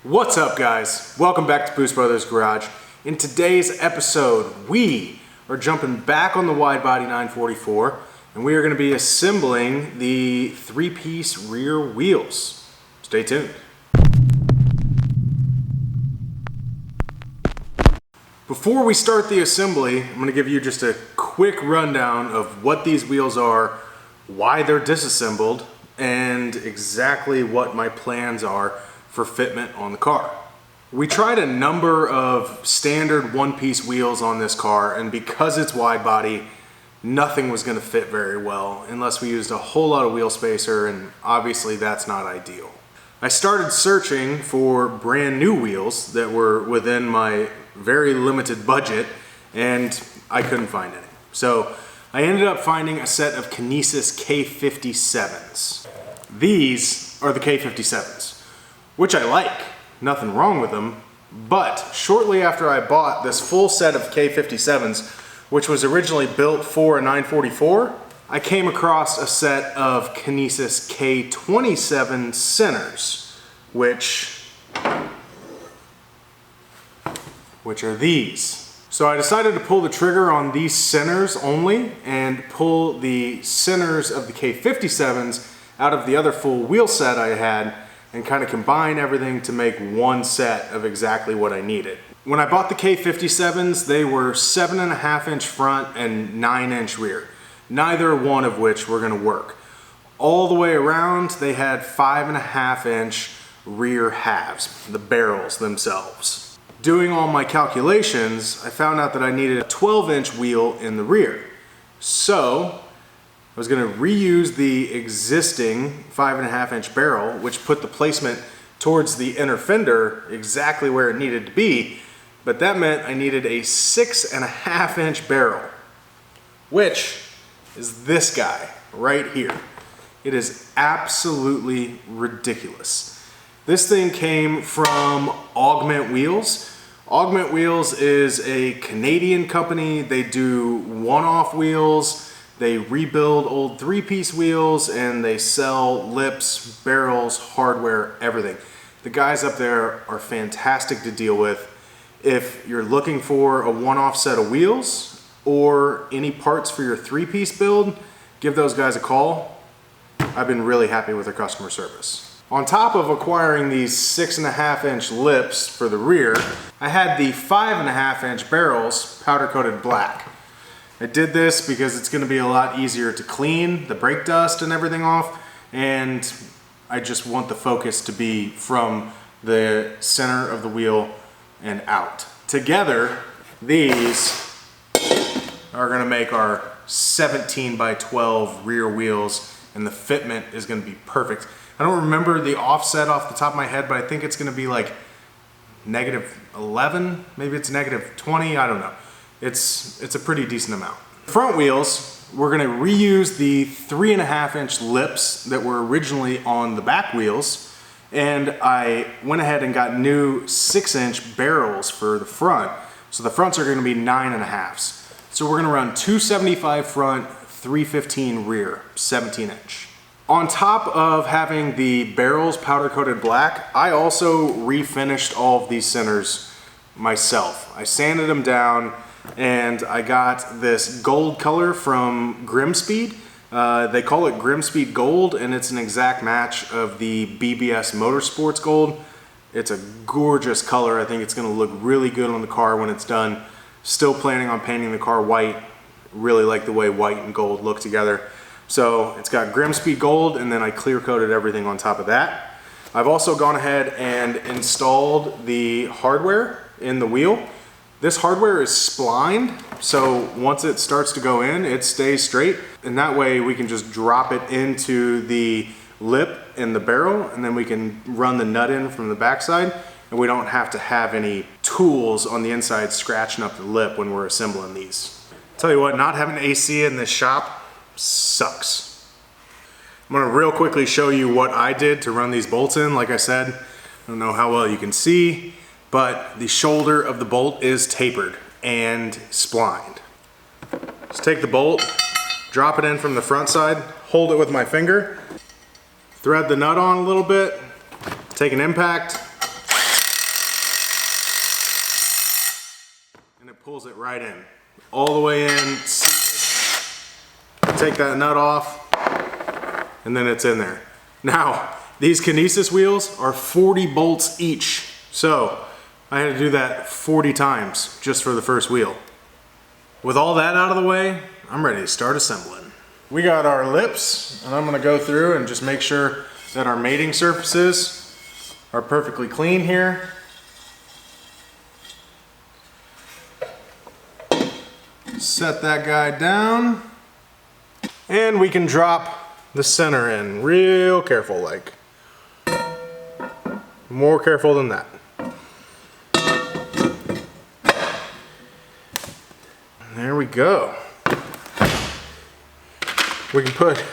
What's up, guys? Welcome back to Boost Brothers Garage. In today's episode, we are jumping back on the Widebody 944 and we are going to be assembling the three-piece rear wheels. Stay tuned. Before we start the assembly, I'm going to give you just a quick rundown of what these wheels are, why they're disassembled, and exactly what my plans are for fitment on the car. We tried a number of standard one-piece wheels on this car, and because it's wide body, nothing was going to fit very well unless we used a whole lot of wheel spacer, and obviously that's not ideal. I started searching for brand new wheels that were within my very limited budget, and I couldn't find any. So I ended up finding a set of Kinesis K57s. These are the K57s, which I like, nothing wrong with them, but shortly after I bought this full set of K57s, which was originally built for a 944, I came across a set of Kinesis K27 centers, which are these. So I decided to pull the trigger on these centers only and pull the centers of the K57s out of the other full wheel set I had and kind of combine everything to make one set of exactly what I needed. When I bought the K57s, they were 7.5-inch front and 9-inch rear, neither one of which were going to work. All the way around, they had 5.5-inch rear halves, the barrels themselves. Doing all my calculations, I found out that I needed a 12-inch wheel in the rear. So I was going to reuse the existing 5.5-inch barrel, which put the placement towards the inner fender exactly where it needed to be, but that meant I needed a 6.5-inch barrel, which is this guy right here. It is absolutely ridiculous. This thing came from Augment Wheels. Augment Wheels is a Canadian company. They do one-off wheels. They rebuild old three-piece wheels, and they sell lips, barrels, hardware, everything. The guys up there are fantastic to deal with. If you're looking for a one-off set of wheels or any parts for your three-piece build, give those guys a call. I've been really happy with their customer service. On top of acquiring these 6.5-inch lips for the rear, I had the 5.5-inch barrels powder-coated black. I did this because it's going to be a lot easier to clean the brake dust and everything off, and I just want the focus to be from the center of the wheel and out. Together, these are going to make our 17 by 12 rear wheels, and the fitment is going to be perfect. I don't remember the offset off the top of my head, but I think it's going to be like -11, maybe it's -20, I don't know. It's a pretty decent amount. Front wheels, we're going to reuse the 3.5-inch lips that were originally on the back wheels, and I went ahead and got new 6-inch barrels for the front. So the fronts are going to be 9.5s. So we're going to run 275 front, 315 rear, 17-inch. On top of having the barrels powder coated black, I also refinished all of these centers myself. I sanded them down, and I got this gold color from Grimspeed. They call it Grimspeed Gold, and it's an exact match of the BBS Motorsports Gold. It's a gorgeous color. I think it's going to look really good on the car when it's done. Still planning on painting the car white. Really like the way white and gold look together. So it's got Grimspeed Gold, and then I clear coated everything on top of that. I've also gone ahead and installed the hardware in the wheel. This hardware is splined, so once it starts to go in, it stays straight, and that way we can just drop it into the lip in the barrel, and then we can run the nut in from the backside, and we don't have to have any tools on the inside scratching up the lip when we're assembling these. Tell you what, not having AC in this shop sucks. I'm gonna real quickly show you what I did to run these bolts in. Like I said, I don't know how well you can see, but the shoulder of the bolt is tapered and splined. Just take the bolt, drop it in from the front side, hold it with my finger, thread the nut on a little bit, take an impact, it pulls it right in. All the way in, take that nut off, and then it's in there. Now, these Kinesis wheels are 40 bolts each. So, I had to do that 40 times just for the first wheel. With all that out of the way, I'm ready to start assembling. We got our lips, and I'm gonna go through and just make sure that our mating surfaces are perfectly clean here. Set that guy down, and we can drop the center in real careful, like. More careful than that. There we go. We can put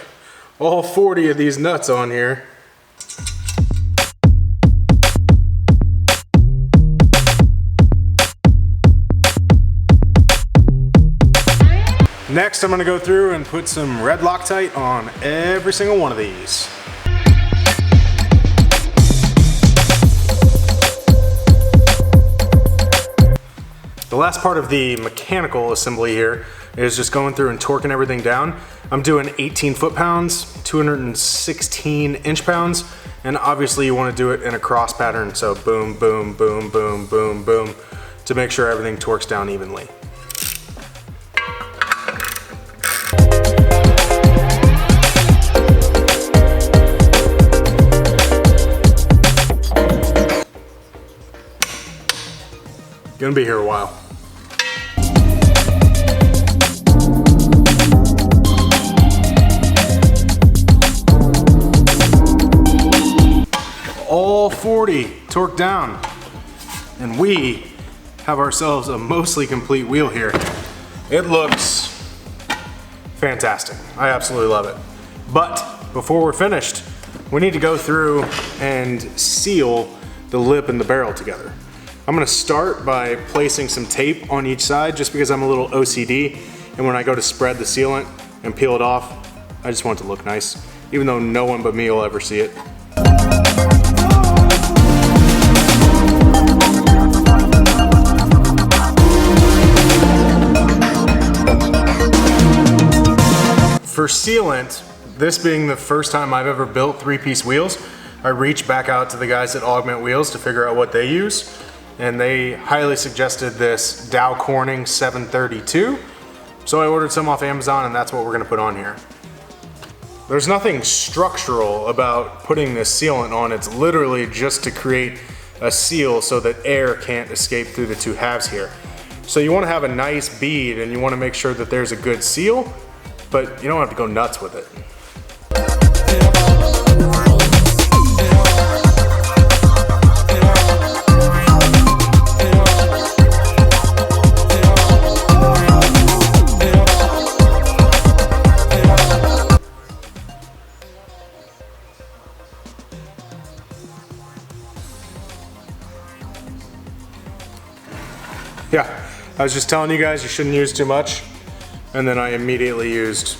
all 40 of these nuts on here. Next, I'm gonna go through and put some red Loctite on every single one of these. The last part of the mechanical assembly here is just going through and torquing everything down. I'm doing 18 foot-pounds, 216 inch-pounds, and obviously you want to do it in a cross pattern, so boom, boom, boom, boom, boom, boom, to make sure everything torques down evenly. Gonna be here a while. All 40 torqued down, and we have ourselves a mostly complete wheel here. It looks fantastic. I absolutely love it. But before we're finished, we need to go through and seal the lip and the barrel together. I'm gonna start by placing some tape on each side just because I'm a little OCD, and when I go to spread the sealant and peel it off, I just want it to look nice, even though no one but me will ever see it. For sealant, this being the first time I've ever built three-piece wheels, I reached back out to the guys at Augment Wheels to figure out what they use. And they highly suggested this Dow Corning 732. So I ordered some off Amazon, and that's what we're gonna put on here. There's nothing structural about putting this sealant on. It's literally just to create a seal so that air can't escape through the two halves here. So you wanna have a nice bead, and you wanna make sure that there's a good seal, but you don't have to go nuts with it. Yeah, I was just telling you guys you shouldn't use too much, and then I immediately used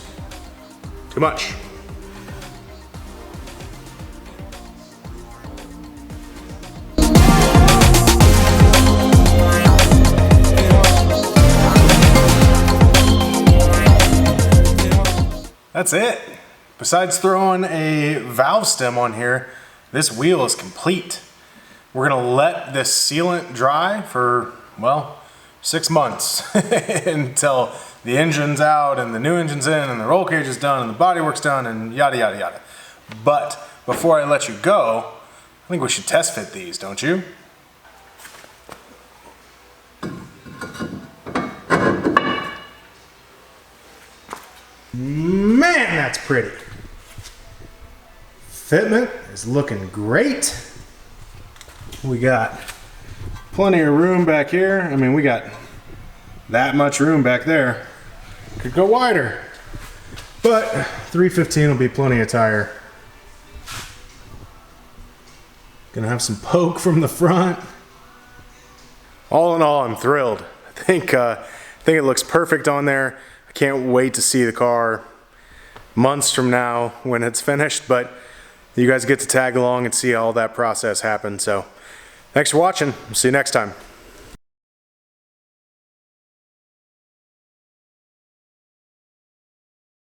too much. That's it. Besides throwing a valve stem on here, this wheel is complete. We're gonna let this sealant dry for, well, 6 months until the engine's out and the new engine's in and the roll cage is done and the bodywork's done and yada yada yada. But before I let you go, I think we should test fit these, don't you? Man, that's pretty. Fitment is looking great. We got plenty of room back here. I mean, we got that much room back there. Could go wider, but 315 will be plenty of tire. Gonna have some poke from the front. All in all, I'm thrilled. I think it looks perfect on there. I can't wait to see the car months from now when it's finished, but you guys get to tag along and see all that process happen. So thanks for watching. See you next time.